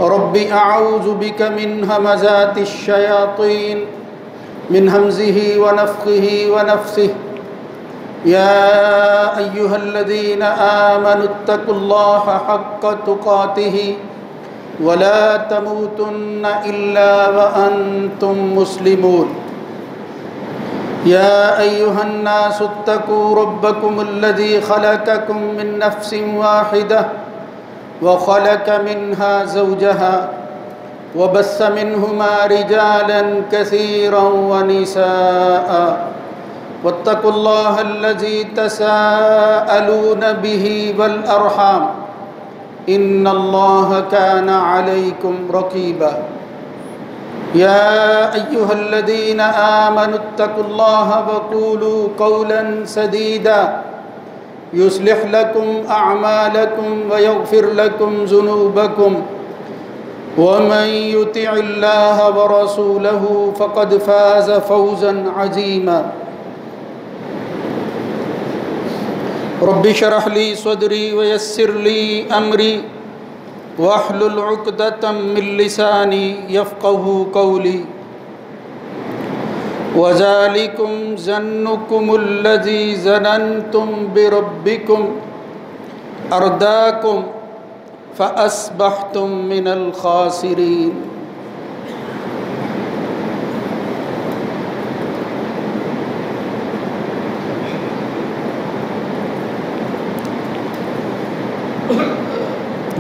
رب اعوذ بك من همزات الشياطين من همزه ونفخه ونفثه يا أيها الذين آمنوا اتقوا الله حق تقاته ولا تموتن إلا وأنتم مسلمون يا أيها الناس اتقوا ربكم الذي خلقكم من نفس واحدة وخلق منها زوجها وبث منهما رجالا كثيرا ونساء واتقوا الله الذي تساءلون به والأرحام إن الله كان عليكم رقيبا يا أيها الذين آمنوا اتقوا الله وقولوا قولا سديدا يصلح لكم أعمالكم ويغفر لكم ذنوبكم ومن يطع الله ورسوله فقد فاز فوزا عظيما رب اشرح لي صدري ويسر لي أمري واحلل عقدة من لساني يفقهوا قولي وذلكم ظنكم الذي ظننتم بربكم أرداكم فأصبحتم من الخاسرين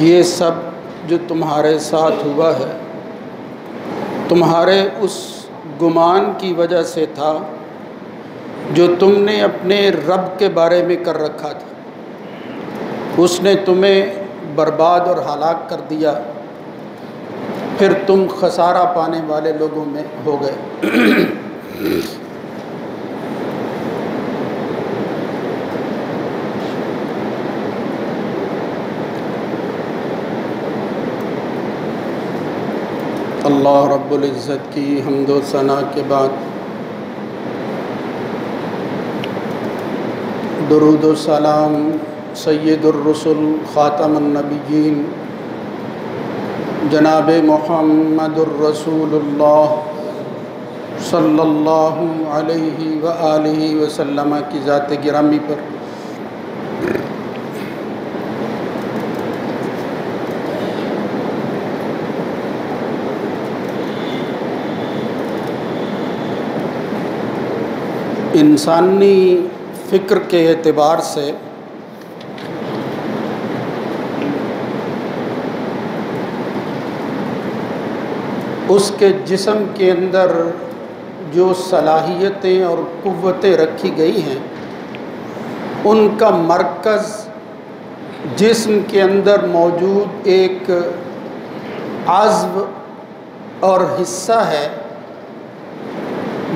یہ سب جو تمہارے ساتھ ہوا ہے تمہارے اس گمان کی وجہ سے تھا جو تم نے اپنے رب کے بارے میں کر رکھا تھا۔ اس نے تمہیں برباد اور ہلاک کر دیا، پھر تم خسارہ پانے والے لوگوں میں ہو گئے۔ اللہ رب العزت کی حمد و ثنا کے بعد درود و سلام سید الرسل خاتم النبیین جناب محمد الرسول اللہ صلی اللہ علیہ وآلہ وسلم کی ذات گرامی پر انسانی فکر کے اعتبار سے اس کے جسم کے اندر جو صلاحیتیں اور قوتیں رکھی گئی ہیں ان کا مرکز جسم کے اندر موجود ایک عضو اور حصہ ہے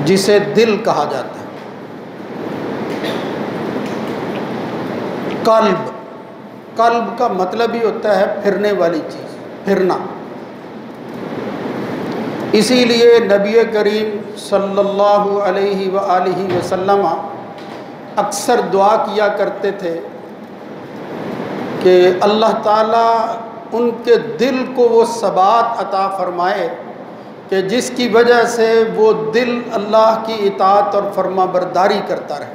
جسے دل کہا جاتا ہے۔ قلب کا مطلب ہی ہوتا ہے پھرنے والی چیز، پھرنا۔ اسی لیے نبی کریم صلی اللہ علیہ وآلہ وسلم اکثر دعا کیا کرتے تھے کہ اللہ تعالیٰ ان کے دل کو وہ ثبات عطا فرمائے کہ جس کی وجہ سے وہ دل اللہ کی اطاعت اور فرما برداری کرتا رہے،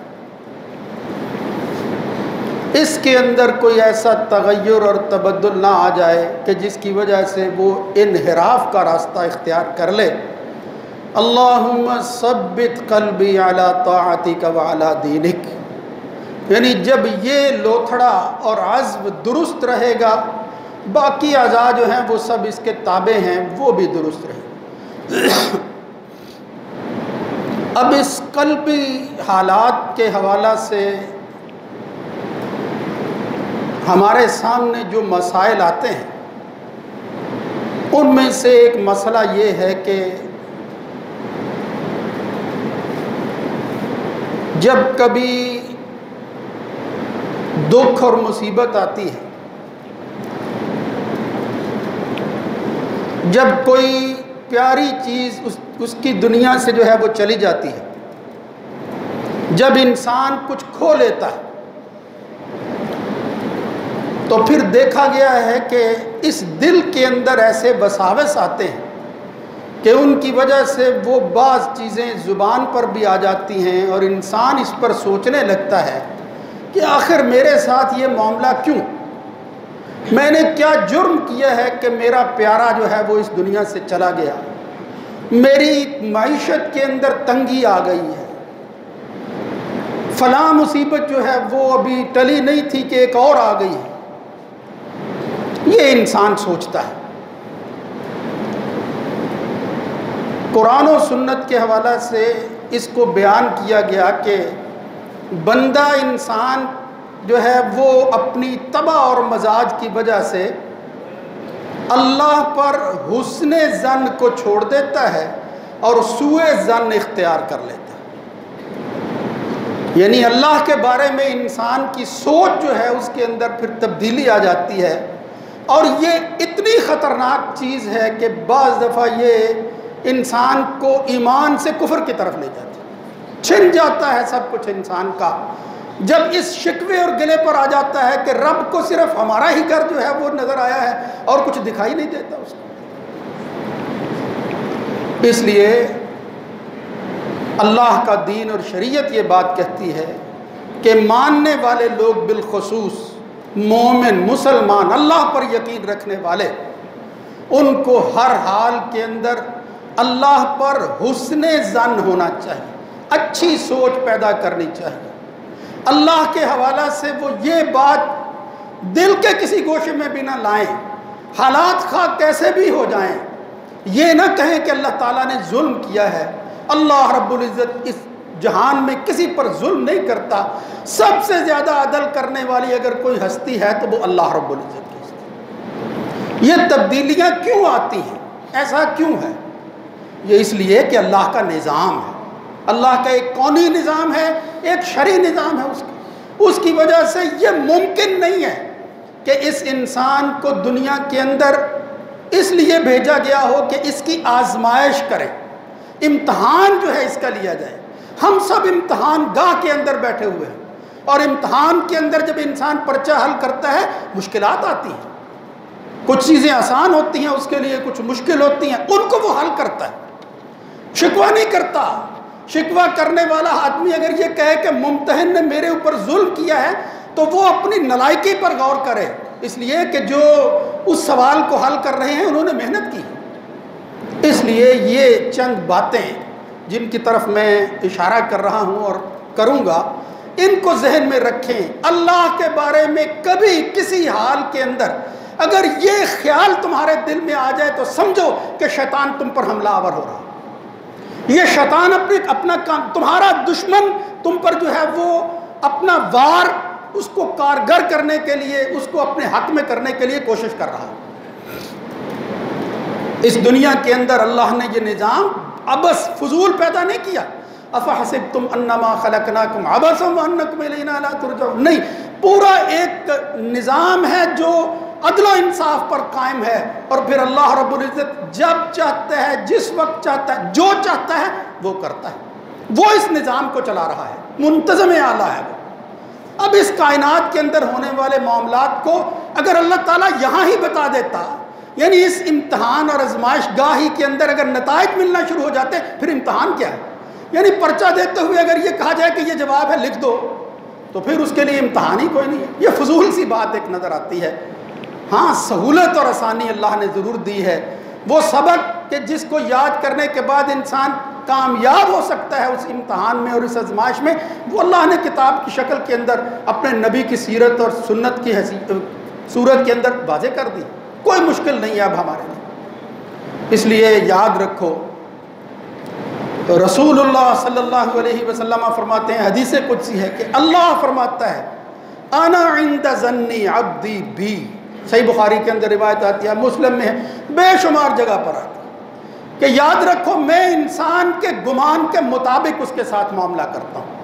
اس کے اندر کوئی ایسا تغیر اور تبدل نہ آ جائے کہ جس کی وجہ سے وہ انحراف کا راستہ اختیار کر لے۔ اللہم ثبت قلبی علی طاعتک وعلی دینک، یعنی جب یہ لوتھڑا اور عزم درست رہے گا باقی اعضاء جو ہیں وہ سب اس کے تابع ہیں، وہ بھی درست رہیں۔ اب اس قلبی حالات کے حوالہ سے ہمارے سامنے جو مسائل آتے ہیں ان میں سے ایک مسئلہ یہ ہے کہ جب کبھی دکھ اور مصیبت آتی ہے، جب کوئی پیاری چیز اس کی دنیا سے جو ہے وہ چلی جاتی ہے، جب انسان کچھ کھو لیتا ہے تو پھر دیکھا گیا ہے کہ اس دل کے اندر ایسے وساوس آتے ہیں کہ ان کی وجہ سے وہ بعض چیزیں زبان پر بھی آ جاتی ہیں اور انسان اس پر سوچنے لگتا ہے کہ آخر میرے ساتھ یہ معاملہ کیوں، میں نے کیا جرم کیا ہے کہ میرا پیارا جو ہے وہ اس دنیا سے چلا گیا، میری معیشت کے اندر تنگی آ گئی ہے، فلاں مصیبت جو ہے وہ ابھی ٹلی نہیں تھی کہ ایک اور آ گئی ہے. یہ انسان سوچتا ہے. قرآن و سنت کے حوالہ سے اس کو بیان کیا گیا کہ بندہ انسان جو ہے وہ اپنی طبع اور مزاج کی وجہ سے اللہ پر حسن ظن کو چھوڑ دیتا ہے اور سوء ظن اختیار کر لیتا ہے. یعنی اللہ کے بارے میں انسان کی سوچ جو ہے اس کے اندر پھر تبدیلی آ جاتی ہے، اور یہ اتنی خطرناک چیز ہے کہ بعض دفعہ یہ انسان کو ایمان سے کفر کی طرف لے جاتی ہے. چھن جاتا ہے سب کچھ انسان کا جب اس شکوے اور گلے پر آ جاتا ہے کہ رب کو صرف ہمارا ہی گھر جو ہے وہ نظر آیا ہے اور کچھ دکھائی نہیں دیتا اس کو. اس لیے اللہ کا دین اور شریعت یہ بات کہتی ہے کہ ماننے والے لوگ بالخصوص مومن مسلمان اللہ پر یقین رکھنے والے، ان کو ہر حال کے اندر اللہ پر حسن ظن ہونا چاہیے، اچھی سوچ پیدا کرنی چاہیے. اللہ کے حوالہ سے وہ یہ بات دل کے کسی گوشے میں بھی نہ لائیں، حالات خواہ کیسے بھی ہو جائیں. یہ نہ کہیں کہ اللہ تعالیٰ نے ظلم کیا ہے. اللہ رب العزت اس جہان میں کسی پر ظلم نہیں کرتا. سب سے زیادہ عدل کرنے والی اگر کوئی ہستی ہے تو وہ اللہ رب العزت کی ہستی. یہ تبدیلیاں کیوں آتی ہیں، ایسا کیوں ہے؟ یہ اس لیے کہ اللہ کا نظام ہے. اللہ کا ایک کونی نظام ہے، ایک شرعی نظام ہے. اس کی وجہ سے یہ ممکن نہیں ہے کہ اس انسان کو دنیا کے اندر اس لیے بھیجا گیا ہو کہ اس کی آزمائش کرے، امتحان جو ہے اس کا لیا جائے. ہم سب امتحان گاہ کے اندر بیٹھے ہوئے ہیں، اور امتحان کے اندر جب انسان پرچہ حل کرتا ہے مشکلات آتی ہیں. کچھ چیزیں آسان ہوتی ہیں اس کے لیے، کچھ مشکل ہوتی ہیں، ان کو وہ حل کرتا ہے، شکوہ نہیں کرتا. شکوہ کرنے والا آدمی اگر یہ کہے کہ ممتحن نے میرے اوپر ظلم کیا ہے تو وہ اپنی نالائکی پر غور کرے، اس لیے کہ جو اس سوال کو حل کر رہے ہیں انہوں نے محنت کی. اس لیے یہ چند باتیں جن کی طرف میں اشارہ کر رہا ہوں اور کروں گا، ان کو ذہن میں رکھیں. اللہ کے بارے میں کبھی کسی حال کے اندر اگر یہ خیال تمہارے دل میں آ جائے تو سمجھو کہ شیطان تم پر حملہ آور ہو رہا ہے. یہ شیطان اپنا کام، تمہارا دشمن تم پر جو ہے وہ اپنا وار اس کو کارگر کرنے کے لیے، اس کو اپنے حق میں کرنے کے لیے کوشش کر رہا ہے. اس دنیا کے اندر اللہ نے یہ نظام عبث فضول پیدا نہیں کیا. افحسبتم انما خلقناکم عبثا وانکم الینا لا ترجعون، نہیں، پورا ایک نظام ہے جو عدل و انصاف پر قائم ہے. اور پھر اللہ رب العزت جب چاہتا ہے، جس وقت چاہتا ہے، جو چاہتا ہے وہ کرتا ہے. وہ اس نظام کو چلا رہا ہے، منتظم اعلیٰ ہے وہ. اب اس کائنات کے اندر ہونے والے معاملات کو اگر اللہ تعالیٰ یہاں ہی بتا دیتا، یعنی اس امتحان اور آزمائش گاہی کے اندر اگر نتائج ملنا شروع ہو جاتے، پھر امتحان کیا ہے؟ یعنی پرچہ دیتے ہوئے اگر یہ کہا جائے کہ یہ جواب ہے لکھ دو، تو پھر اس کے لیے امتحان ہی کوئی نہیں ہے. یہ فضول سی بات ایک نظر آتی ہے. ہاں، سہولت اور آسانی اللہ نے ضرور دی ہے. وہ سبق کہ جس کو یاد کرنے کے بعد انسان کامیاب ہو سکتا ہے اس امتحان میں اور اس آزمائش میں، وہ اللہ نے کتاب کی شکل کے اندر اپنے نبی کی سیرت اور سنت کی صورت کے اندر واضح کر دی. کوئی مشکل نہیں ہے اب ہمارے لیے. اس لیے یاد رکھو، رسول اللہ صلی اللہ علیہ وسلم فرماتے ہیں، حدیث قدسی ہے کہ اللہ فرماتا ہے انا عند ظن عبدی بی. صحیح بخاری کے اندر روایت آتی ہے، مسلم میں ہے، بے شمار جگہ پر آتی ہے کہ یاد رکھو میں انسان کے گمان کے مطابق اس کے ساتھ معاملہ کرتا ہوں.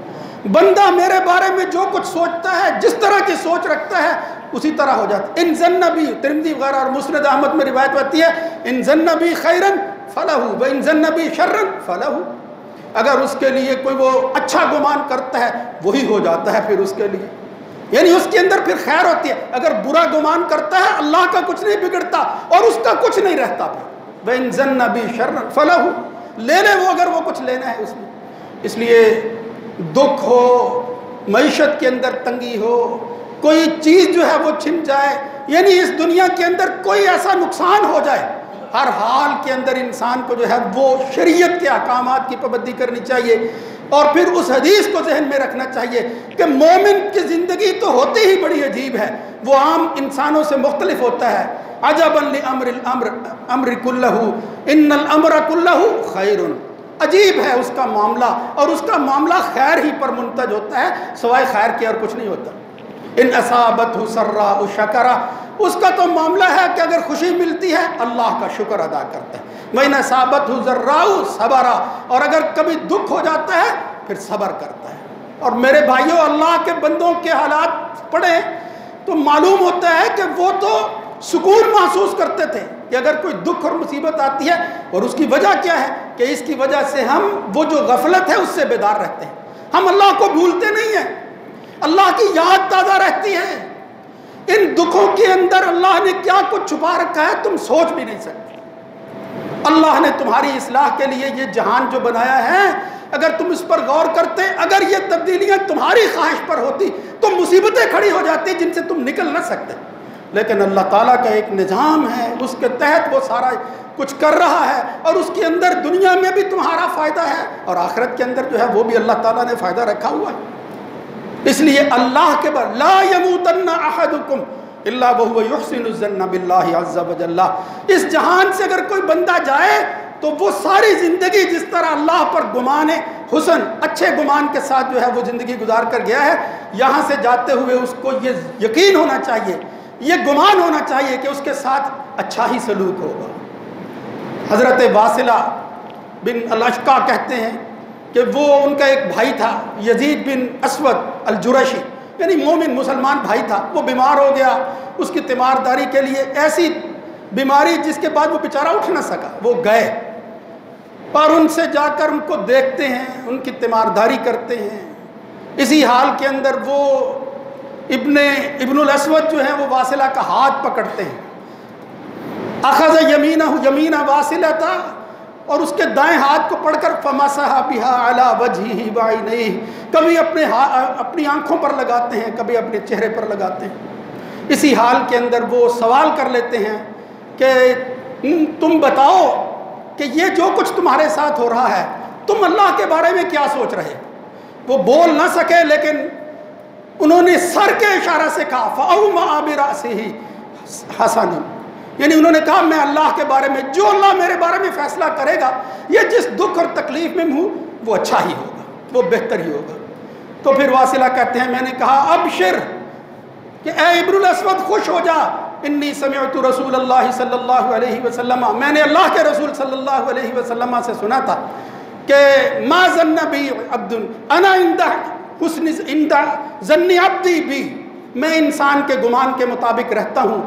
بندہ میرے بارے میں جو کچھ سوچتا ہے، جس طرح کی سوچ رکھتا ہے، اسی طرح ہو جاتا ہے. ان ظن بی، ترمذی وغیرہ اور مسند احمد میں روایت آتی ہے، ان ظن بی خیرا فلہ وان ظن بی شرا فلہ. اگر اس کے لیے کوئی وہ اچھا گمان کرتا ہے وہی ہو جاتا ہے پھر اس کے لیے. یعنی اس کے اندر پھر خیر ہوتی ہے. اگر برا گمان کرتا ہے اللہ کا کچھ نہیں بگڑتا اور اس کا کچھ نہیں رہتا. پھر وَإِن ظَنَّ بِي شَرًّا فَلَهُ لے لے وہ اگر وہ کچھ لینا ہے اس میں. اس لیے دکھ ہو, معیشت کے اندر تنگی ہو, کوئی چیز جو ہے وہ چھن جائے, یعنی اس دنیا کے اندر کوئی ایسا نقصان ہو جائے, ہر حال کے اندر انسان کو جو ہے وہ شریعت کے احکامات کی پابندی کرنی چاہیے. اور پھر اس حدیث کو ذہن میں رکھنا چاہیے کہ مومن کی زندگی تو ہوتی ہی بڑی عجیب ہے, وہ عام انسانوں سے مختلف ہوتا ہے. عجبا لامر الامر کلہ ان الامر کلہ خیر, عجیب ہے اس کا معاملہ, اور اس کا معاملہ خیر ہی پر منتج ہوتا ہے, سوائے خیر کے اور کچھ نہیں ہوتا. ان اصابتہ سراء شکر, اس کا تو معاملہ ہے کہ اگر خوشی ملتی ہے اللہ کا شکر ادا کرتا ہے. وَإِنْ أَصَابَتْهُ ضَرَّاءُ صَبَرَ, اور اگر کبھی دکھ ہو جاتا ہے پھر صبر کرتا ہے. اور میرے بھائیوں, اللہ کے بندوں کے حالات پڑھیں تو معلوم ہوتا ہے کہ وہ تو سکون محسوس کرتے تھے کہ اگر کوئی دکھ اور مصیبت آتی ہے, اور اس کی وجہ کیا ہے کہ اس کی وجہ سے ہم وہ جو غفلت ہے اس سے بیدار رہتے ہیں. ہم اللہ کو بھولتے نہیں ہیں, اللہ کی یاد تازہ رہتی ہے. ان دکھوں کے اندر اللہ نے کیا کچھ چھپا رکھا ہے تم سوچ بھی نہیں سکتے. اللہ نے تمہاری اصلاح کے لیے یہ جہان جو بنایا ہے, اگر تم اس پر غور کرتے, اگر یہ تبدیلیاں تمہاری خواہش پر ہوتی تو مصیبتیں کھڑی ہو جاتی جن سے تم نکل نہ سکتے. لیکن اللہ تعالیٰ کا ایک نظام ہے, اس کے تحت وہ سارا کچھ کر رہا ہے, اور اس کے اندر دنیا میں بھی تمہارا فائدہ ہے اور آخرت کے اندر جو ہے وہ بھی اللہ تعالیٰ نے فائدہ رکھا ہوا ہے. اس لیے اللہ کے بر لا یموتن احدکم الا وهو يحسن الظن بالله عز وجل, اس جہان سے اگر کوئی بندہ جائے تو وہ ساری زندگی جس طرح اللہ پر گمان حسن, اچھے گمان کے ساتھ جو ہے وہ زندگی گزار کر گیا ہے, یہاں سے جاتے ہوئے اس کو یہ یقین ہونا چاہیے, یہ گمان ہونا چاہیے کہ اس کے ساتھ اچھا ہی سلوک ہوگا. حضرت واصلہ بن الاشقا کہتے ہیں کہ وہ ان کا ایک بھائی تھا یزید بن اسود الجرشی, یعنی مومن مسلمان بھائی تھا. وہ بیمار ہو گیا, اس کی تیمارداری کے لیے ایسی بیماری جس کے بعد وہ بیچارہ اٹھ نہ سکا. وہ گئے اور ان سے جا کر ان کو دیکھتے ہیں, ان کی تیمارداری کرتے ہیں. اسی حال کے اندر وہ ابن الاسود جو ہیں وہ واصلہ کا ہاتھ پکڑتے ہیں. اخذ یمین واصلہ تھا, اور اس کے دائیں ہاتھ کو پڑھ کر فمسح بها على وجهه وعينيه, کبھی اپنی آنکھوں پر لگاتے ہیں, کبھی اپنے چہرے پر لگاتے ہیں. اسی حال کے اندر وہ سوال کر لیتے ہیں کہ تم بتاؤ کہ یہ جو کچھ تمہارے ساتھ ہو رہا ہے تم اللہ کے بارے میں کیا سوچ رہے. وہ بول نہ سکے لیکن انہوں نے سر کے اشارہ سے کہا فأومأ برأسه حسنا, یعنی انہوں نے کہا میں اللہ کے بارے میں, جو اللہ میرے بارے میں فیصلہ کرے گا, یہ جس دکھ اور تکلیف میں ہوں وہ اچھا ہی ہوگا, وہ بہتر ہی ہوگا. تو پھر واصلہ کہتے ہیں میں نے کہا ابشر, کہ اے ابن الاسود خوش ہو جا, انی سمعت رسول اللہ صلی اللہ علیہ وسلم, میں نے اللہ کے رسول صلی اللہ علیہ وسلم سے سنا تھا کہ ما ظن بی عبد انا عند ظن عبدی بی, میں انسان کے گمان کے مطابق رہتا ہوں.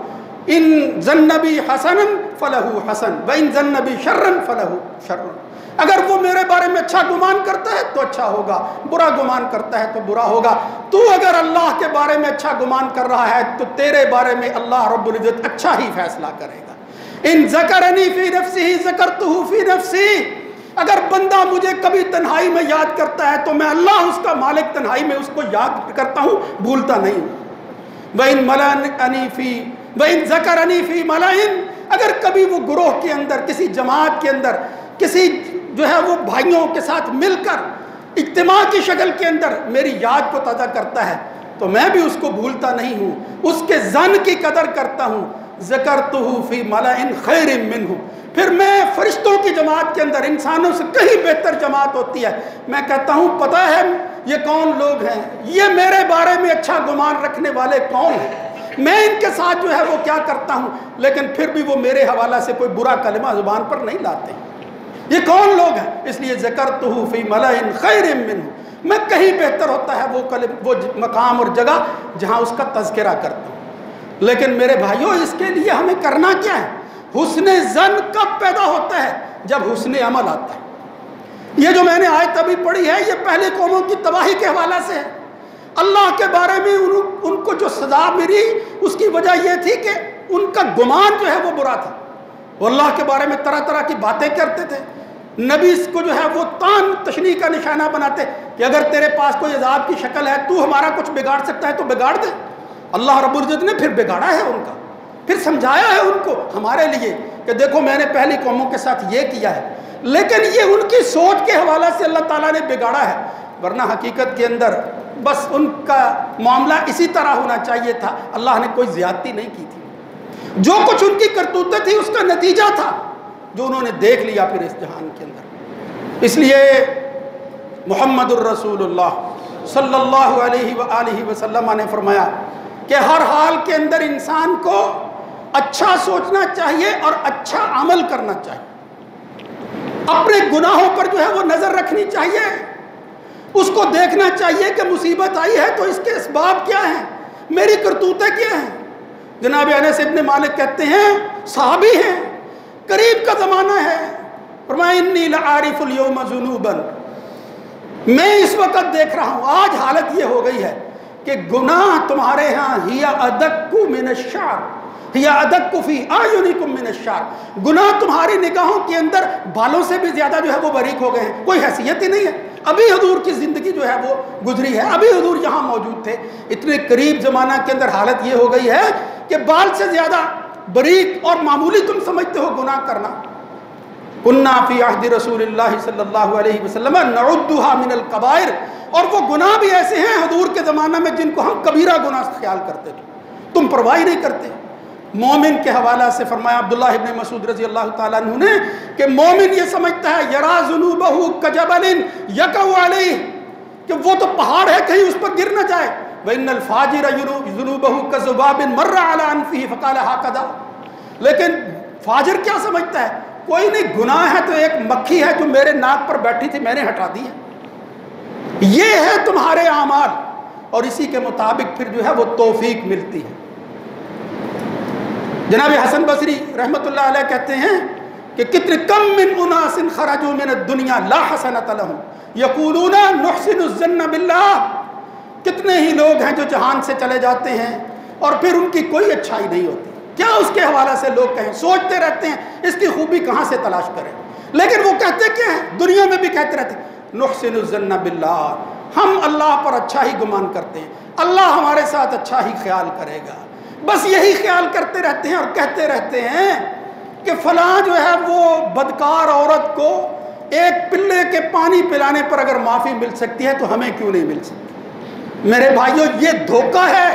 ان ظن بی حسنا فلہ حسن وان ظن بی شرا فلہ شر, اگر وہ میرے بارے میں اچھا گمان کرتا ہے تو اچھا ہوگا, برا گمان کرتا ہے تو برا ہوگا. تو اگر اللہ کے بارے میں اچھا گمان کر رہا ہے تو تیرے بارے میں اللہ رب العزت اچھا ہی فیصلہ کرے گا. ان ذکرنی فی نفسہ ذکرتہ فی نفسی, اگر بندہ مجھے کبھی تنہائی میں یاد کرتا ہے تو میں اللہ اس کا مالک تنہائی میں اس کو یاد کرتا ہوں, بھولتا نہیں. وَإِن مَلَأَنِي فِي وَإِن ذَكَرَنِي فِي مَلَئٍ, اگر کبھی وہ گروہ کے اندر, کسی جماعت کے اندر, کسی جو ہے وہ بھائیوں کے ساتھ مل کر اجتماع کی شکل کے اندر میری یاد کو تازہ کرتا ہے تو میں بھی اس کو بھولتا نہیں ہوں, اس کے ظن کی قدر کرتا ہوں. ذَكَرْتُهُ فِي مَلَئٍ خَيْرٍ مِّنْهُ, پھر میں فرشتوں کی جماعت کے اندر, انسانوں سے کہیں بہتر جماعت ہوتی ہے, میں کہتا ہوں پتہ ہے یہ کون لوگ ہیں, یہ میرے بارے میں اچھا گمان رکھنے والے کون ہیں, میں ان کے ساتھ جو ہے وہ کیا کرتا ہوں, لیکن پھر بھی وہ میرے حوالہ سے کوئی برا کلمہ زبان پر نہیں لاتے. یہ کون لوگ ہیں؟ اس لیے ذکرتہ فی ملئ خیر منہ, میں کہیں بہتر ہوتا ہے وہ مقام اور جگہ جہاں اس کا تذکرہ کرتا ہوں. لیکن میرے بھائیوں اس کے لیے ہمیں کرنا کیا ہے؟ حسن ظن کب پیدا ہوتا ہے؟ جب حسن عمل آتا ہے. یہ جو میں نے آیت ابھی پڑھی ہے یہ پہلے قوموں کی تباہی کے حوالہ سے ہے. اللہ کے بارے میں ان کو جو سزا ملی اس کی وجہ یہ تھی کہ ان کا گمان جو ہے وہ برا تھا. وہ اللہ کے بارے میں طرح طرح کی باتیں کرتے تھے. نبی کو جو ہے وہ تان تشنیع کا نشانہ بناتے کہ اگر تیرے پاس کوئی عذاب کی شکل ہے تو ہمارا کچھ بگاڑ سکتا ہے تو بگاڑ دے. اللہ رب العزت نے پھر بگاڑا ہے ان کا, پھر سمجھایا ہے ان کو ہمارے لیے کہ دیکھو میں نے پہلی قوموں کے ساتھ یہ کیا ہے, لیکن یہ ان کی سوچ کے حوالے سے اللہ تعالیٰ نے بگاڑا ہے. ورنہ حقیقت کے اندر بس ان کا معاملہ اسی طرح ہونا چاہیے تھا. اللہ نے کوئی زیادتی نہیں کی تھی. جو کچھ ان کی کرتوتیں تھی اس کا نتیجہ تھا جو انہوں نے دیکھ لیا پھر اس جہان کے اندر. اس لیے محمد الرسول اللہ صلی اللہ علیہ وآلہ وسلم نے فرمایا کہ ہر حال کے اندر انسان کو اچھا سوچنا چاہیے اور اچھا عمل کرنا چاہیے. اپنے گناہوں پر جو ہے وہ نظر رکھنی چاہیے, اس کو دیکھنا چاہیے کہ مصیبت آئی ہے تو اس کے اسباب کیا ہیں, میری کرتوتیں کیا ہیں. جناب انس ابن مالک کہتے ہیں, صحابی ہیں, قریب کا زمانہ ہے, فرمایا انی لعارف اليوم ذنوبا, میں اس وقت دیکھ رہا ہوں آج حالت یہ ہو گئی ہے کہ گناہ تمہارے ہاں ہی ادق من الشعر, ہی ادق فی اعینکم من الشعر, گناہ تمہاری نگاہوں کے اندر بالوں سے بھی زیادہ جو ہے وہ باریک ہو گئے ہیں, کوئی حیثیت ہی نہیں ہے. ابھی حضور کی زندگی جو ہے وہ گزری ہے, ابھی حضور یہاں موجود تھے, اتنے قریب زمانہ کے اندر حالت یہ ہو گئی ہے کہ بال سے زیادہ باریک اور معمولی تم سمجھتے ہو گناہ کرنا. کنا فی عہد رسول اللہ صلی اللہ علیہ وسلم نعدھا من الکبائر, اور وہ گناہ بھی ایسے ہیں حضور کے زمانہ میں جن کو ہم کبیرہ گناہ خیال کرتے تھے, تم پرواہ نہیں کرتے. مومن کے حوالہ سے فرمایا عبداللہ ابن مسعود رضی اللہ تعالیٰ عنہ نے کہ مومن یہ سمجھتا ہے یرا ذنوبہ کجبل یقع علیہ, کہ وہ تو پہاڑ ہے کہیں اس پر گر نہ جائے. وَإِنَّ الْفَاجِرَ ذُنُوبَهُ كَذُبَابٍ مَرَّ عَلَىٰ أَنفِهِ فَقَالَ هَكَذَا, لیکن فاجر کیا سمجھتا ہے, کوئی نہیں, گناہ ہے تو ایک مکھی ہے جو میرے ناک پر بیٹھی تھی میں نے ہٹا دی ہے. یہ ہے تمہارے اعمال, اور اسی کے مطابق پھر جو ہے وہ توفیق ملتی ہے. جناب حسن بصری رحمت اللہ علیہ کہتے ہیں کہ کتنے کم من اناس خرجوا من الدنیا لا حسنۃ لهم یقولون نحسن الظن باللہ, کتنے ہی لوگ ہیں جو جہان سے چلے جاتے ہیں اور پھر ان کی کوئی اچھائی نہیں ہوتی. کیا اس کے حوالے سے لوگ کہیں, سوچتے رہتے ہیں اس کی خوبی کہاں سے تلاش کریں, لیکن وہ کہتے کیا ہیں, دنیا میں بھی کہتے رہتے ہیں نحسن الظن باللہ, ہم اللہ پر اچھا ہی گمان کرتے ہیں, اللہ ہمارے ساتھ اچھا ہی خیال کرے گا. بس یہی خیال کرتے رہتے ہیں اور کہتے رہتے ہیں کہ فلاں جو ہے وہ بدکار عورت کو ایک پلے کے پانی پلانے پر اگر معافی مل سکتی ہے تو ہمیں کیوں نہیں مل سکتی. میرے بھائیوں یہ دھوکہ ہے.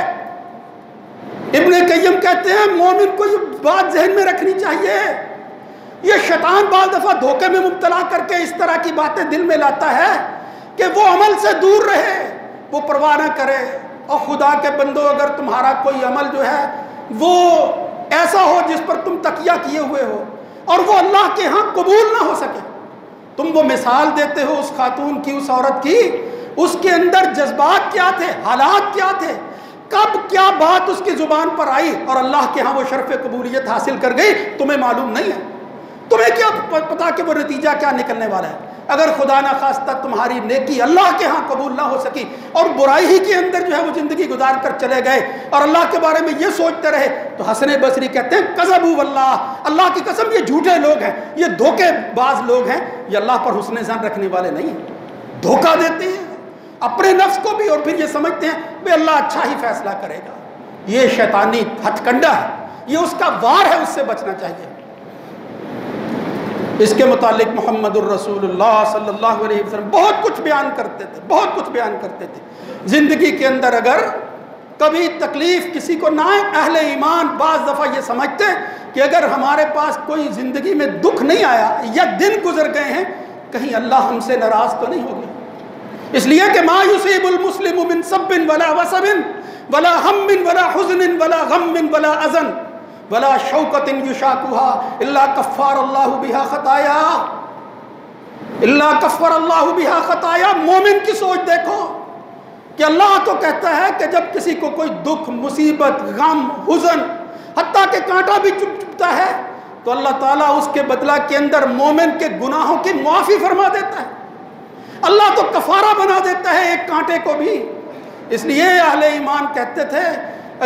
ابن قیم کہتے ہیں مومن کو یہ بات ذہن میں رکھنی چاہیے, یہ شیطان بعض دفعہ دھوکے میں مبتلا کر کے اس طرح کی باتیں دل میں لاتا ہے کہ وہ عمل سے دور رہے, وہ پرواہ نہ کرے. اور خدا کے بندو اگر تمہارا کوئی عمل جو ہے وہ ایسا ہو جس پر تم تکیہ کیے ہوئے ہو اور وہ اللہ کے ہاں قبول نہ ہو سکے, تم وہ مثال دیتے ہو اس خاتون کی, اس عورت کی, اس کے اندر جذبات کیا تھے, حالات کیا تھے, کب کیا بات اس کی زبان پر آئی اور اللہ کے ہاں وہ شرف قبولیت حاصل کر گئی, تمہیں معلوم نہیں ہے. تمہیں کیا پتا کہ وہ نتیجہ کیا نکلنے والا ہے. اگر خدا نہ خواستہ تمہاری نیکی اللہ کے ہاں قبول نہ ہو سکی اور برائی ہی کے اندر جو ہے وہ زندگی گزار کر چلے گئے اور اللہ کے بارے میں یہ سوچتے رہے, تو حسن بصری کہتے ہیں کذبوا واللہ, اللہ کی قسم یہ جھوٹے لوگ ہیں, یہ دھوکے باز لوگ ہیں, یہ اللہ پر حسن ظن رکھنے والے نہیں ہیں. دھوکہ دیتے ہیں اپنے نفس کو بھی اور پھر یہ سمجھتے ہیں کہ اللہ اچھا ہی فیصلہ کرے گا. یہ شیطانی ہتھ کنڈا ہے, یہ اس کا وار ہے, اس سے بچنا چاہیے. اس کے متعلق محمد الرسول اللہ صلی اللہ علیہ وسلم بہت کچھ بیان کرتے تھے, بہت کچھ بیان کرتے تھے. زندگی کے اندر اگر کبھی تکلیف کسی کو نہ آئے, اہل ایمان بعض دفعہ یہ سمجھتے کہ اگر ہمارے پاس کوئی زندگی میں دکھ نہیں آیا یا دن گزر گئے ہیں کہیں اللہ ہم سے ناراض تو نہیں ہو گیا. اس لیے کہ ما یصیب المسلم من صب ولا وصب ولا ہم ولا حزن ولا غم ولا اذن ولا شوکت یشاکها الا کفار اللہ بہا خطایا, الا کفر اللہ بہا خطایا. مومن کی سوچ دیکھو کہ اللہ تو کہتا ہے کہ جب کسی کو کوئی دکھ, مصیبت, غم, حزن, حتیٰ کہ کانٹا بھی چبھتا ہے تو اللہ تعالیٰ اس کے بدلہ کے اندر مومن کے گناہوں کی معافی فرما دیتا ہے. اللہ تو کفارہ بنا دیتا ہے ایک کانٹے کو بھی. اس لیے اہل ایمان کہتے تھے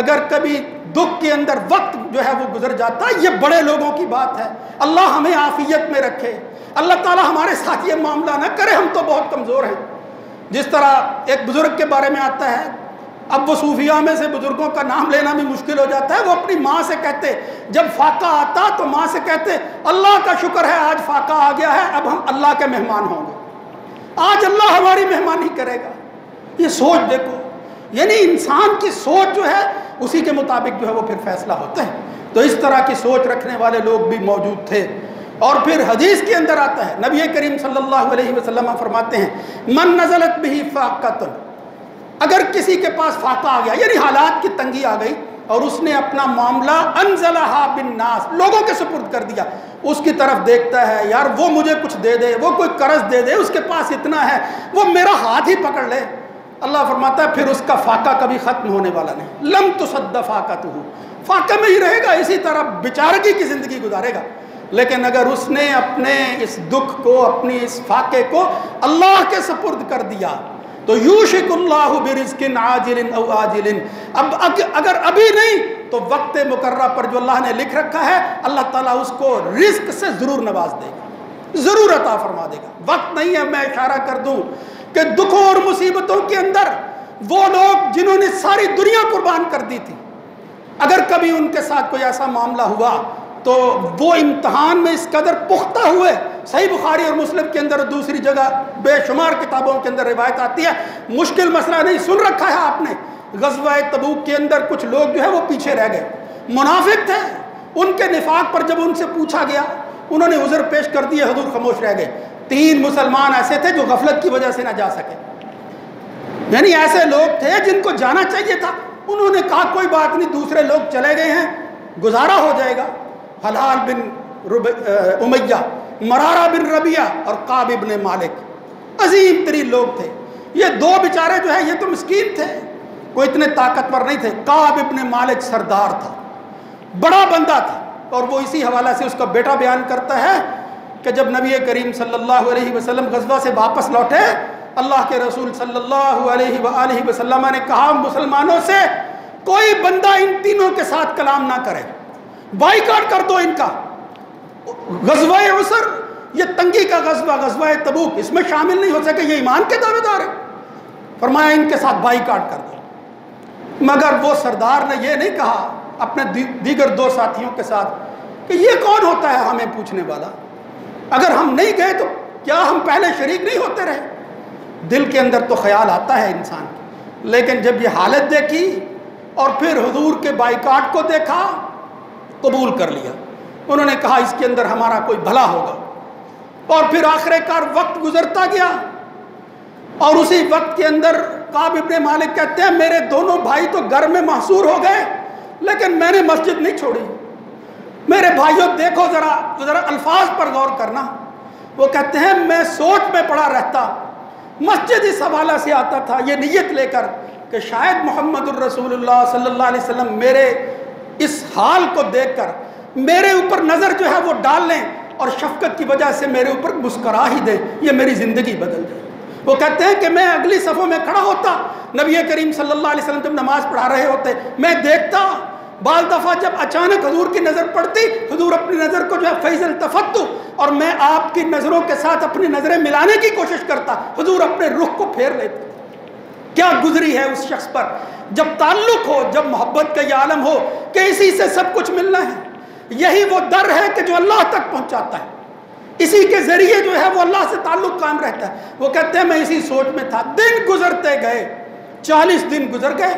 اگر کبھی دکھ کے اندر وقت جو ہے وہ گزر جاتا ہے، یہ بڑے لوگوں کی بات ہے، اللہ ہمیں عافیت میں رکھے، اللہ تعالیٰ ہمارے ساتھ یہ معاملہ نہ کرے، ہم تو بہت کمزور ہیں۔ جس طرح ایک بزرگ کے بارے میں آتا ہے، اب وہ صوفیاء میں سے بزرگوں کا نام لینا بھی مشکل ہو جاتا ہے، وہ اپنی ماں سے کہتے جب فاقہ آتا تو ماں سے کہتے اللہ کا شکر ہے آج فاقہ آ گیا ہے، اب ہم اللہ کے مہمان ہوں گے، آج اللہ ہماری مہمانی کرے گا۔ یہ سوچ دیکھو، یعنی انسان کی سوچ جو ہے اسی کے مطابق جو ہے وہ پھر فیصلہ ہوتا ہے۔ تو اس طرح کی سوچ رکھنے والے لوگ بھی موجود تھے۔ اور پھر حدیث کے اندر آتا ہے، نبی کریم صلی اللہ علیہ وسلم فرماتے ہیں من نزلت بہ فاقۃ، اگر کسی کے پاس فاقہ آ گیا یعنی حالات کی تنگی آ گئی اور اس نے اپنا معاملہ انزلہا بالناس، لوگوں کے سپرد کر دیا، اس کی طرف دیکھتا ہے یار وہ مجھے کچھ دے دے، وہ کوئی قرض دے دے، اس کے پاس اتنا ہے، وہ میرا ہاتھ ہی پکڑ لے، اللہ فرماتا ہے پھر اس کا فاقہ کبھی ختم ہونے والا نہیں، لم تصد فاقتہ، فاقہ میں ہی رہے گا، اسی طرح بیچارگی کی زندگی گزارے گا۔ لیکن اگر اس نے اپنے اس دکھ کو، اپنی اس فاقے کو اللہ کے سپرد کر دیا تو یوشک اللہ برزق عاجل او آجل، اب اگر ابھی نہیں تو وقت مقررہ پر جو اللہ نے لکھ رکھا ہے اللہ تعالیٰ اس کو رزق سے ضرور نواز دے گا، ضرور عطا فرما دے گا۔ وقت نہیں ہے میں اشارہ کر دوں کہ دکھوں اور مصیبتوں کے اندر وہ لوگ جنہوں نے ساری دنیا قربان کر دی تھی، اگر کبھی ان کے ساتھ کوئی ایسا معاملہ ہوا تو وہ امتحان میں اس قدر پختہ ہوئے، صحیح بخاری اور مسلم کے اندر دوسری جگہ بے شمار کتابوں کے اندر روایت آتی ہے، مشکل مسئلہ نہیں سن رکھا ہے آپ نے، غزوہ تبوک کے اندر کچھ لوگ جو ہے وہ پیچھے رہ گئے، منافق تھے، ان کے نفاق پر جب ان سے پوچھا گیا انہوں نے عذر پیش کر دیے، حضور خاموش رہ گئے۔ 3 مسلمان ایسے تھے جو غفلت کی وجہ سے نہ جا سکے، یعنی ایسے لوگ تھے جن کو جانا چاہیے تھا، انہوں نے کہا کوئی بات نہیں، دوسرے لوگ چلے گئے ہیں، گزارا ہو جائے گا۔ حلال بن امیہ، مرارہ بن ربیعہ اور قعب بن مالک عظیم ترین لوگ تھے، یہ 2 بیچارے جو ہے یہ تو مسکین تھے، کوئی اتنے طاقتور نہیں تھے۔ قعب بن مالک سردار تھا، بڑا بندہ تھا، اور وہ اسی حوالہ سے اس کا بیٹا بیان کرتا ہے کہ جب نبی کریم صلی اللہ علیہ وسلم غزوہ سے واپس لوٹے، اللہ کے رسول صلی اللہ علیہ وآلہ وسلم نے کہا مسلمانوں سے کوئی بندہ ان تینوں کے ساتھ کلام نہ کرے، بائیکاٹ کر دو ان کا۔ غزوہ عسر یہ تنگی کا غزوہ، غزوہ تبوک اس میں شامل نہیں ہو سکے، یہ ایمان کے دعوے دار ہیں، فرمایا ان کے ساتھ بائیکاٹ کر دو۔ مگر وہ سردار نے یہ نہیں کہا اپنے دیگر 2 ساتھیوں کے ساتھ کہ یہ کون ہوتا ہے ہمیں پوچھنے والا، اگر ہم نہیں گئے تو کیا ہم پہلے شریک نہیں ہوتے رہے؟ دل کے اندر تو خیال آتا ہے انسان کی، لیکن جب یہ حالت دیکھی اور پھر حضور کے بائیکاٹ کو دیکھا قبول کر لیا، انہوں نے کہا اس کے اندر ہمارا کوئی بھلا ہوگا۔ اور پھر آخر کار وقت گزرتا گیا اور اسی وقت کے اندر قعب بن مالک کہتے ہیں میرے دونوں بھائی تو گھر میں محصور ہو گئے لیکن میں نے مسجد نہیں چھوڑی۔ میرے بھائیوں دیکھو ذرا الفاظ پر غور کرنا، وہ کہتے ہیں میں سوچ میں پڑا رہتا، مسجد اس حوالہ سے آتا تھا یہ نیت لے کر کہ شاید محمد الرسول اللہ صلی اللہ علیہ وسلم میرے اس حال کو دیکھ کر میرے اوپر نظر جو ہے وہ ڈال لیں اور شفقت کی وجہ سے میرے اوپر مسکرا ہی دیں، یہ میری زندگی بدل جائے۔ وہ کہتے ہیں کہ میں اگلی صفوں میں کھڑا ہوتا، نبی کریم صلی اللہ علیہ وسلم جب نماز پڑھا رہے ہوتے میں دیکھتا، بعض دفعہ جب اچانک حضور کی نظر پڑتی، حضور اپنی نظر کو جو ہے فیض التفت، اور میں آپ کی نظروں کے ساتھ اپنی نظریں ملانے کی کوشش کرتا، حضور اپنے رخ کو پھیر لیتے۔ کیا گزری ہے اس شخص پر، جب تعلق ہو، جب محبت کا یہ عالم ہو کہ اسی سے سب کچھ ملنا ہے، یہی وہ در ہے کہ جو اللہ تک پہنچاتا ہے، اسی کے ذریعے جو ہے وہ اللہ سے تعلق قائم رہتا ہے۔ وہ کہتے ہیں میں اسی سوچ میں تھا، دن گزرتے گئے، 40 دن گزر گئے،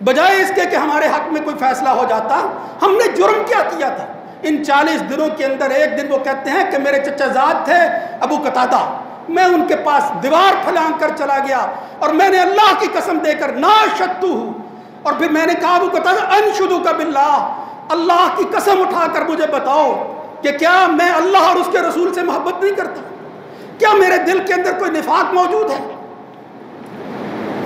بجائے اس کے کہ ہمارے حق میں کوئی فیصلہ ہو جاتا، ہم نے جرم کیا کیا تھا؟ ان 40 دنوں کے اندر ایک دن وہ کہتے ہیں کہ میرے چچا زاد تھے ابو قتادہ، میں ان کے پاس دیوار پھلانگ کر چلا گیا اور میں نے اللہ کی قسم دے کر ناشدتہ، اور پھر میں نے کہا ابو قتادہ انشدک باللہ، اللہ کی قسم اٹھا کر مجھے بتاؤ کہ کیا میں اللہ اور اس کے رسول سے محبت نہیں کرتا؟ کیا میرے دل کے اندر کوئی نفاق موجود ہے؟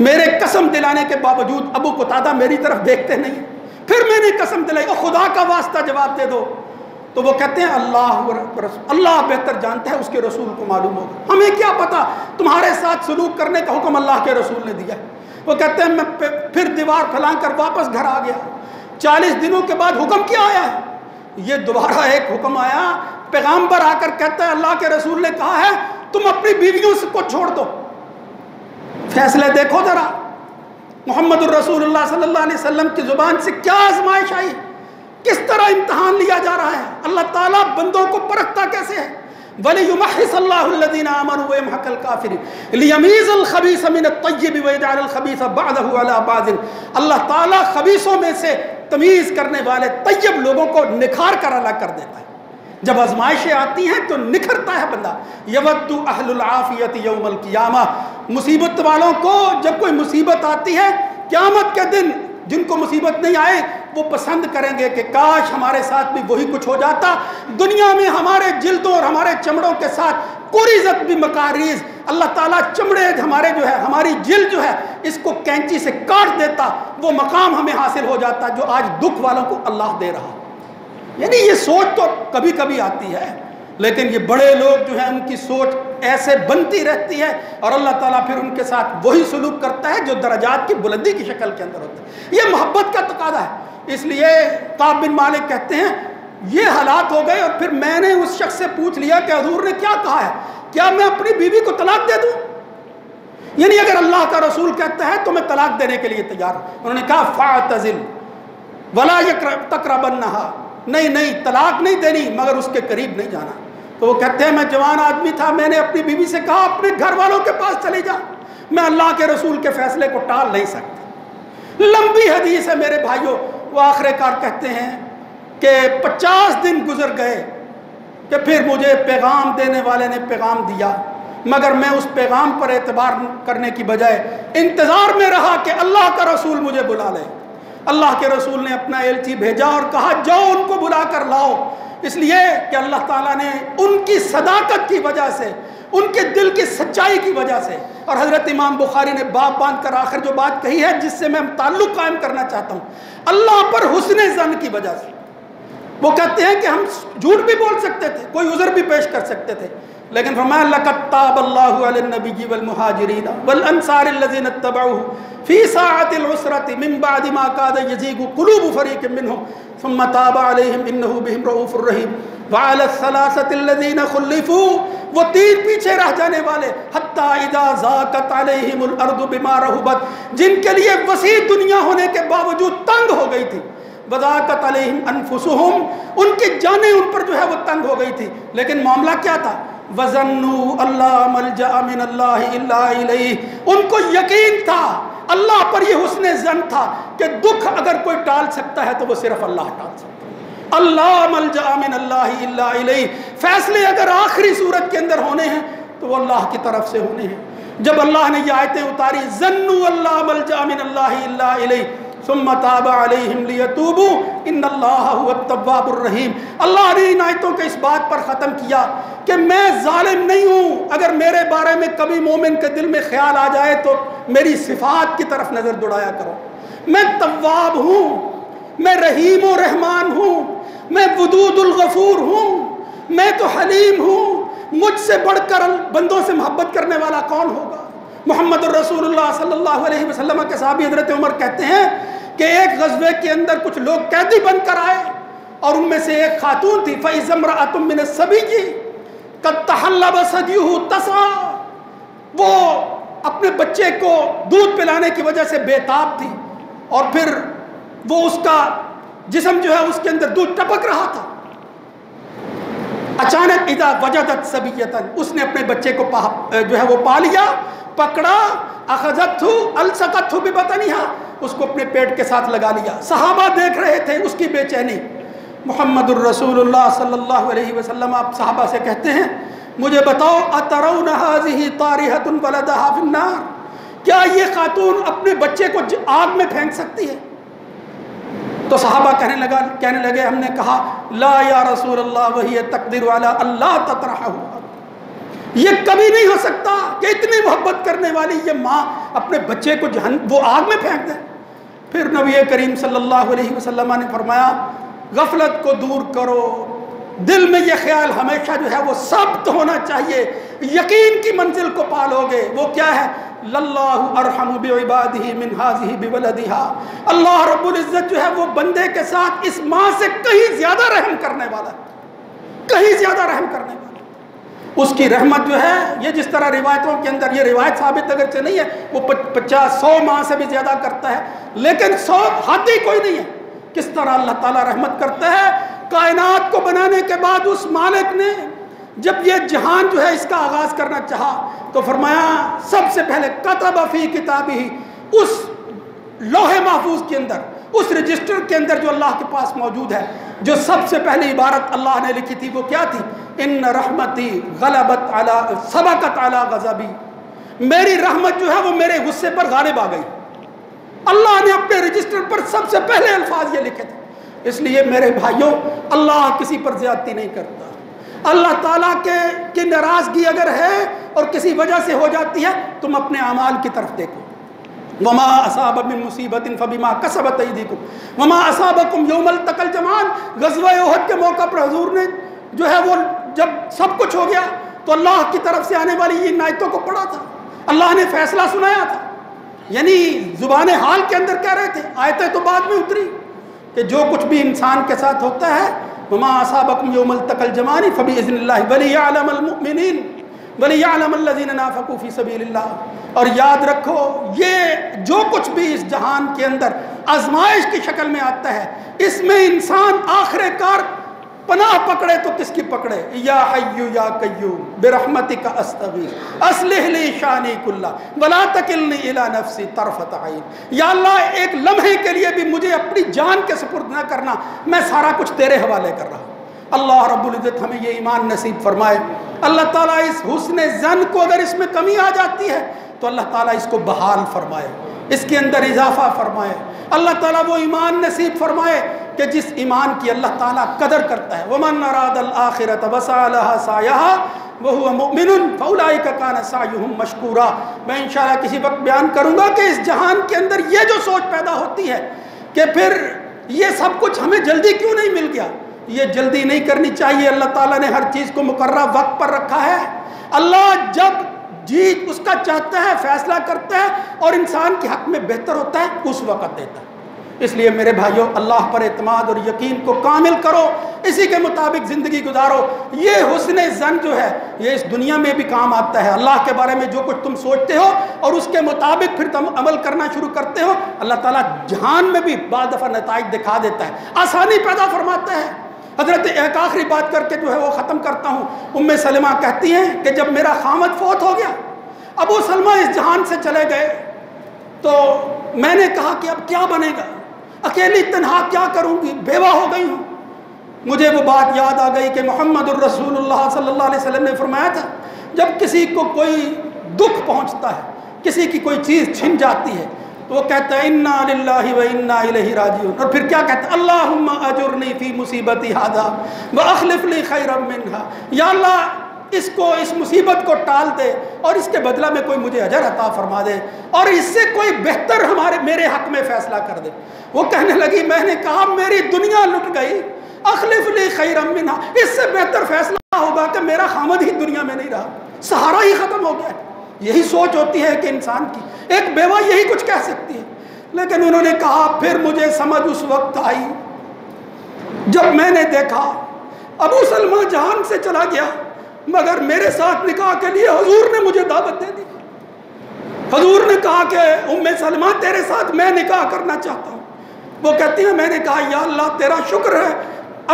میرے قسم دلانے کے باوجود ابو قتادہ میری طرف دیکھتے نہیں۔ پھر میں نے قسم دلائی، اور خدا کا واسطہ جواب دے دو، تو وہ کہتے ہیں اللہ بہتر جانتا ہے، اس کے رسول کو معلوم ہوگا، ہمیں کیا پتا، تمہارے ساتھ سلوک کرنے کا حکم اللہ کے رسول نے دیا ہے، وہ کہتے ہیں میں پھر دیوار پھیلا کر واپس گھر آ گیا. 40 دنوں کے بعد حکم کیا آیا ہے؟ یہ دوبارہ ایک حکم آیا. پیغامبر آ کر کہتا ہے اللہ کے رسول نے کہا ہے تم اپنی بیویوں کو چھوڑ دو. فیصلے دیکھو ذرا, محمد الرسول اللہ صلی اللہ علیہ وسلم کی زبان سے کیا آزمائش آئی, کس طرح امتحان لیا جا رہا ہے. اللہ تعالیٰ بندوں کو پرکھتا کیسے ہے. وَلِيُمَحِّصَ اللَّهُ الَّذِينَ آمَنُوا وَيَمْحَقَ الْكَافِرِينَ لِيَمِيزَ الْخَبِيثَ مِنَ الطَّيِّبِ وَيَجْعَلَ الْخَبِيثَ بَعْضَهُ عَلَى بَعْضٍ. اللہ تعالیٰ خبیثوں میں سے تمیز کرنے والے طیب لوگوں کو نکھار کر الگ کر دیتا ہے. جب آزمائشیں آتی ہیں تو نکھرتا ہے بندہ. یود اہل العافیت یوم القیامہ, مصیبت والوں کو جب کوئی مصیبت آتی ہے قیامت کے دن, جن کو مصیبت نہیں آئے وہ پسند کریں گے کہ کاش ہمارے ساتھ بھی وہی کچھ ہو جاتا. دنیا میں ہمارے جلدوں اور ہمارے چمڑوں کے ساتھ قریزت بھی مکاریز, اللہ تعالیٰ چمڑے ہمارے جو ہے, ہماری جلد جو ہے اس کو کینچی سے کاٹ دیتا, وہ مقام ہمیں حاصل ہو جاتا جو آج دکھ والوں کو اللہ دے رہا. یعنی یہ سوچ تو کبھی کبھی آتی ہے, لیکن یہ بڑے لوگ جو ہیں ان کی سوچ ایسے بنتی رہتی ہے اور اللہ تعالیٰ پھر ان کے ساتھ وہی سلوک کرتا ہے جو درجات کی بلندی کی شکل کے اندر ہوتا ہے. یہ محبت کا تقاضا ہے. اس لیے کعب بن مالک کہتے ہیں یہ حالات ہو گئے اور پھر میں نے اس شخص سے پوچھ لیا کہ حضور نے کیا کہا ہے, کیا میں اپنی بیوی کو طلاق دے دوں؟ یعنی اگر اللہ کا رسول کہتا ہے تو میں طلاق دینے کے لیے تیار ہوں. انہوں نے کہا فاعتزل ولا تقربنها, نہیں طلاق نہیں دینی مگر اس کے قریب نہیں جانا. تو وہ کہتے ہیں میں جوان آدمی تھا, میں نے اپنی بیوی سے کہا اپنے گھر والوں کے پاس چلی جا, میں اللہ کے رسول کے فیصلے کو ٹال نہیں سکتا. لمبی حدیث ہے میرے بھائیوں. وہ آخر کار کہتے ہیں کہ 50 دن گزر گئے کہ پھر مجھے پیغام دینے والے نے پیغام دیا, مگر میں اس پیغام پر اعتبار کرنے کی بجائے انتظار میں رہا کہ اللہ کا رسول مجھے بلا لے. اللہ کے رسول نے اپنا ایلچی بھیجا اور کہا جاؤ ان کو بلا کر لاؤ. اس لیے کہ اللہ تعالیٰ نے ان کی صداقت کی وجہ سے, ان کے دل کی سچائی کی وجہ سے, اور حضرت امام بخاری نے باب باندھ کر آخر جو بات کہی ہے جس سے میں تعلق قائم کرنا چاہتا ہوں, اللہ پر حسن ظن کی وجہ سے. وہ کہتے ہیں کہ ہم جھوٹ بھی بول سکتے تھے, کوئی عذر بھی پیش کر سکتے تھے, لیکن فرمایا لقد تاب اللہ علی النبی والمہاجرین والانصار الذین اتبعوہ فی ساعۃ العسرۃ من بعد ما کاد یزیغ قلوب فریق منہم ثم تاب علیہم انہ بہم رؤوف الرحیم وعلی الثلاثۃ الذین خلفوا, وہ 3 پیچھے رہ جانے والے, حتی اذا ضاقت علیہم الارض بما رحبت, جن کے لیے وسیع دنیا ہونے کے باوجود تنگ ہو گئی تھی, وضاقت علیہم انفسہم, ان کی جانیں ان پر جو ہے وہ تنگ ہو گئی تھی, لیکن معاملہ کیا تھا, وَظَنُّوا أَلَّا مَلْجَأَ مِنَ اللَّهِ إِلَّا إِلَيْهِ, ان کو یقین تھا, اللہ پر یہ حسن ظن تھا کہ دکھ اگر کوئی ٹال سکتا ہے تو وہ صرف اللہ ٹال سکتا ہے. اللہ ملجأ من اللہ الا الیہ, فیصلے اگر آخری صورت کے اندر ہونے ہیں تو وہ اللہ کی طرف سے ہونے ہیں. جب اللہ نے یہ آیتیں اتاری ظنوا اللہ ملجأ من اللہ الا الیہ ثم تاب علیہم لیتوبوا ان اللہ هو التواب الرحیم, اللہ نے ان آیتوں کے اس بات پر ختم کیا کہ میں ظالم نہیں ہوں. اگر میرے بارے میں کبھی مومن کے دل میں خیال آ جائے تو میری صفات کی طرف نظر دوڑایا کرو. میں تواب ہوں, میں رحیم و رحمان ہوں, میں ودود الغفور ہوں, میں تو حلیم ہوں, مجھ سے بڑھ کر بندوں سے محبت کرنے والا کون ہوگا. محمد الرسول اللہ صلی اللہ علیہ وسلم کے صحابی حضرت عمر کہتے ہیں کہ ایک غزوے کے اندر کچھ لوگ قیدی بن کر آئے اور ان میں سے ایک خاتون تھی, فَإِذَا امْرَأَةٌ مِّنَ السَّبِيِّ قَدْ تَحَلَّبَ ثَدْيُهُ تَسْعَىٰ, وہ اپنے بچے کو دودھ پلانے کی وجہ سے بےتاب تھی اور پھر وہ اس کا جسم جو ہے اس کے اندر دودھ ٹپک رہا تھا. اچانک اذا وجدت صبیۃ, اس نے اپنے بچے کو جو ہے وہ پا لیا, پکڑا, اخذتہ الصقتہ ببطنہا, اس کو اپنے پیٹ کے ساتھ لگا لیا. صحابہ دیکھ رہے تھے اس کی بے چینی. محمد الرسول اللہ صلی اللہ علیہ وسلم آپ صحابہ سے کہتے ہیں مجھے بتاؤ اترون ہذہ طارحۃ ولدہا فی النار, کیا یہ خاتون اپنے بچے کو آگ میں پھینک سکتی ہے؟ تو صحابہ کہنے لگے ہم نے کہا لا یا رسول اللہ وہی تقدیر والا اللہ تطرحہ, یہ کبھی نہیں ہو سکتا کہ اتنی محبت کرنے والی یہ ماں اپنے بچے کو وہ آگ میں پھینک دے. پھر نبی کریم صلی اللہ علیہ وسلم نے فرمایا غفلت کو دور کرو, دل میں یہ خیال ہمیشہ جو ہے وہ ثابت ہونا چاہیے, یقین کی منزل کو پالو گے. وہ کیا ہے للہ ارحم بعبادہ من ہذہ بولدہا، اللہ رب العزت جو ہے وہ بندے کے ساتھ اس ماں سے کہیں زیادہ رحم کرنے والا ہے، کہیں زیادہ رحم کرنے والا ہے۔ اس کی رحمت جو ہے یہ جس طرح روایتوں کے اندر، یہ روایت ثابت اگرچہ نہیں ہے، وہ 50-100 ماہ سے بھی زیادہ کرتا ہے، لیکن 100 حد ہی کوئی نہیں ہے۔ کس طرح اللہ تعالیٰ رحمت کرتا ہے، کائنات کو بنانے کے بعد اس مالک نے جب یہ جہان جو ہے اس کا آغاز کرنا چاہا تو فرمایا سب سے پہلے کتب فی کتابہ، اس لوح محفوظ کے اندر، اس رجسٹر کے اندر جو اللہ کے پاس موجود ہے، جو سب سے پہلی عبارت اللہ نے لکھی تھی وہ کیا تھی؟ ان رحمتی غلبت علی سبقت علی غضبی، میری رحمت جو ہے وہ میرے غصے پر غالب آ گئی۔ اللہ نے اپنے رجسٹر پر سب سے پہلے الفاظ یہ لکھے تھے۔ اس لیے میرے بھائیوں، اللہ کسی پر زیادتی نہیں کرتا۔ اللہ تعالیٰ کی ناراضگی اگر ہے اور کسی وجہ سے ہو جاتی ہے، تم اپنے اعمال کی طرف دیکھو۔ وما اصاب من مصیبت فبما کسبت ایدیکم وما اصابکم یوم التقى الجمعان، غزوہ احد کے موقع پر حضور نے جو ہے وہ جب سب کچھ ہو گیا تو اللہ کی طرف سے آنے والی ان آیتوں کو پڑھا تھا، اللہ نے فیصلہ سنایا تھا، یعنی زبان حال کے اندر کہہ رہے تھے، آیتیں تو بعد میں اتری کہ جو کچھ بھی انسان کے ساتھ ہوتا ہے، وما اصابکم یوم التقى الجمعان فباذن اللہ ولیعلم المؤمنین ولیعلم الذین نافقوا فی سبیل اللہ۔ اور یاد رکھو یہ جو کچھ بھی اس جہان کے اندر آزمائش کی شکل میں آتا ہے، اس میں انسان آخر کار پناہ پکڑے تو کس کی پکڑے؟ یا حی یا قیوم برحمتک استغیث اصلح لی شانی کلہ ولا تکلنی الی نفسی طرفۃ عین، یا اللہ ایک لمحے کے لیے بھی مجھے اپنی جان کے سپرد نہ کرنا، میں سارا کچھ تیرے حوالے کر رہا ہوں۔ اللہ رب العزت ہمیں یہ ایمان نصیب فرمائے۔ اللہ تعالیٰ اس حسن ظن کو اگر اس میں کمی آ جاتی ہے تو اللہ تعالیٰ اس کو بحال فرمائے، اس کے اندر اضافہ فرمائے۔ اللہ تعالیٰ وہ ایمان نصیب فرمائے کہ جس ایمان کی اللہ تعالیٰ قدر کرتا ہے۔ وَمَنْ أَرَادَ الْآخِرَةَ وَسَعَى لَهَا سَعْيَهَا وَهُوَ مُؤْمِنٌ فَأُولَئِكَ كَانَ سَعْيُهُمْ مَشْكُورًا۔ میں انشاءاللہ کسی وقت بیان کروں گا کہ اس جہان کے اندر یہ جو سوچ پیدا ہوتی ہے کہ پھر یہ سب کچھ ہمیں جلدی کیوں نہیں مل گیا، یہ جلدی نہیں کرنی چاہیے۔ اللہ تعالیٰ نے ہر چیز کو مقررہ وقت پر رکھا ہے۔ اللہ جب جی اس کا چاہتا ہے فیصلہ کرتا ہے اور انسان کے حق میں بہتر ہوتا ہے اس وقت دیتا ہے۔ اس لیے میرے بھائیوں، اللہ پر اعتماد اور یقین کو کامل کرو، اسی کے مطابق زندگی گزارو۔ یہ حسن ظن جو ہے یہ اس دنیا میں بھی کام آتا ہے۔ اللہ کے بارے میں جو کچھ تم سوچتے ہو اور اس کے مطابق پھر تم عمل کرنا شروع کرتے ہو، اللہ تعالیٰ جہان میں بھی بعض دفعہ نتائج دکھا دیتا ہے، آسانی پیدا فرماتا ہے۔ حضرت ایک آخری بات کر کے جو ہے وہ ختم کرتا ہوں۔ ام سلمہ کہتی ہیں کہ جب میرا خامد فوت ہو گیا، ابو سلمہ اس جہان سے چلے گئے، تو میں نے کہا کہ اب کیا بنے گا، اکیلی تنہا کیا کروں گی، بیوہ ہو گئی ہوں۔ مجھے وہ بات یاد آ گئی کہ محمد الرسول اللہ صلی اللہ علیہ وسلم نے فرمایا تھا جب کسی کو کوئی دکھ پہنچتا ہے، کسی کی کوئی چیز چھن جاتی ہے تو وہ کہتا ہے انا للہ و انا الیہ راجعون، اور پھر کیا کہتا ہے؟ اللہم اجرنی فی مصیبتی ھذا واخلف لی خیرا منھا، یا اللہ اس مصیبت کو ٹال دے اور اس کے بدلہ میں کوئی مجھے اجر عطا فرما دے اور اس سے کوئی بہتر میرے حق میں فیصلہ کر دے۔ وہ کہنے لگی میں نے کہا میری دنیا لٹ گئی، اخلف لی خیرا منھا، اس سے بہتر فیصلہ ہوگا کہ میرا خامد ہی دنیا میں نہیں رہا، سہارا ہی ختم ہو گیا۔ یہی سوچ ہوتی ہے کہ انسان کی، ایک بیوہ یہی کچھ کہہ سکتی ہے۔ لیکن انہوں نے کہا پھر مجھے سمجھ اس وقت آئی جب میں نے دیکھا ابو سلمہ جہان سے چلا گیا مگر میرے ساتھ نکاح کے لیے حضور نے مجھے دعوت دے دی۔ حضور نے کہا کہ ام سلمہ تیرے ساتھ میں نکاح کرنا چاہتا ہوں۔ وہ کہتی ہیں میں نے کہا یا اللہ تیرا شکر ہے،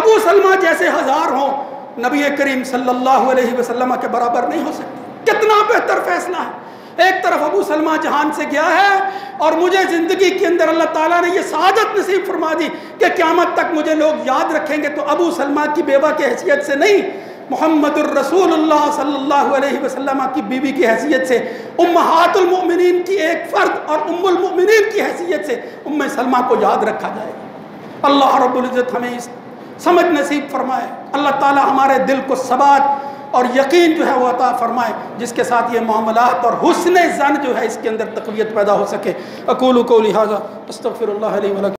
ابو سلمہ جیسے ہزار ہوں نبی کریم صلی اللہ علیہ وسلم کے برابر نہیں ہو سکتے۔ کتنا بہتر فیصلہ ہے، ایک طرف ابو سلمہ جہان سے گیا ہے اور مجھے زندگی کے اندر اللہ تعالیٰ نے یہ سعادت نصیب فرما دی کہ قیامت تک مجھے لوگ یاد رکھیں گے تو ابو سلمہ کی بیوہ کی حیثیت سے نہیں، محمد الرسول اللہ صلی اللہ علیہ وسلم کی بیوی کی حیثیت سے، امہات المؤمنین کی ایک فرد اور ام المؤمنین کی حیثیت سے ام سلمہ کو یاد رکھا جائے گا۔ اللہ رب العزت ہمیں اس سمجھ نصیب فرمائے، اللہ تعالیٰ ہمارے دل کو ثبات اور یقین جو ہے وہ عطا فرمائے جس کے ساتھ یہ معاملات اور حسن ظن جو ہے اس کے اندر تقویت پیدا ہو سکے۔ اقول قولی ھذا استغفر اللہ لی و لکم۔